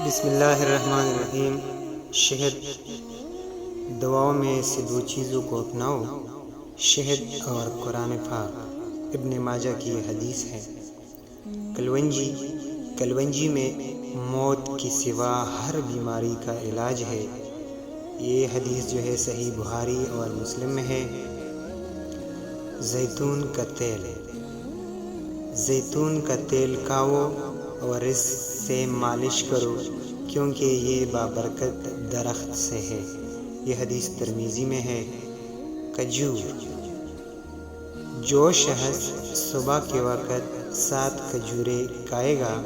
بسم اللہ الرحمن الرحیم۔ شہد دواؤں میں سے دو چیزوں کو اپناؤ، شہد اور قرآن پاک۔ ابن ماجہ کی یہ حدیث ہے۔ کلونجی میں موت کے سوا ہر بیماری کا علاج ہے۔ یہ حدیث جو ہے صحیح بخاری اور مسلم میں ہے۔ زیتون کا تیل کھاؤ اور اس سے مالش کرو کیونکہ یہ بابرکت درخت سے ہے۔ یہ حدیث ترمذی میں ہے۔ کھجور، جو شخص صبح کے وقت 7 کھجوریں کھائے گا،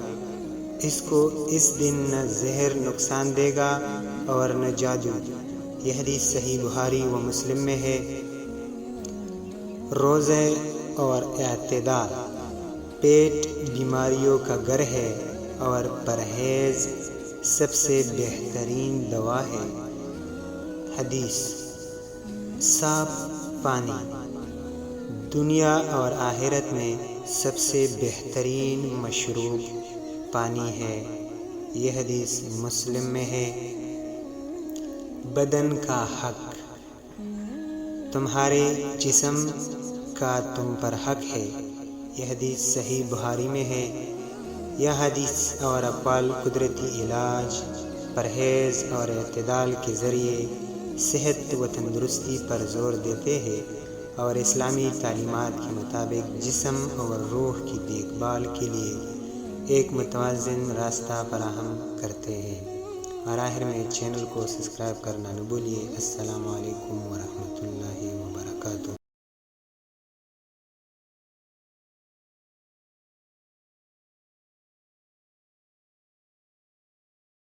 اس کو اس دن نہ زہر نقصان دے گا اور نہ جادو۔ یہ حدیث صحیح بخاری و مسلم میں ہے۔ روزے اور اعتدال پیٹ بیماریوں کا گھر ہے اور پرہیز سب سے بہترین دوا ہے۔ حدیث، صاف پانی دنیا اور آخرت میں سب سے بہترین مشروب پانی ہے۔ یہ حدیث مسلم میں ہے۔ بدن کا حق، تمہارے جسم کا تم پر حق ہے۔ یہ حدیث صحیح بخاری میں ہے۔ یہ حدیث اور اقوال قدرتی علاج، پرہیز اور اعتدال کے ذریعے صحت و تندرستی پر زور دیتے ہیں اور اسلامی تعلیمات کے مطابق جسم اور روح کی دیکھ بھال کے لیے ایک متوازن راستہ فراہم کرتے ہیں۔ اور آخر میں چینل کو سبسکرائب کرنا نہ بھولیے۔ السلام علیکم ورحمۃ اللہ وبرکاتہ۔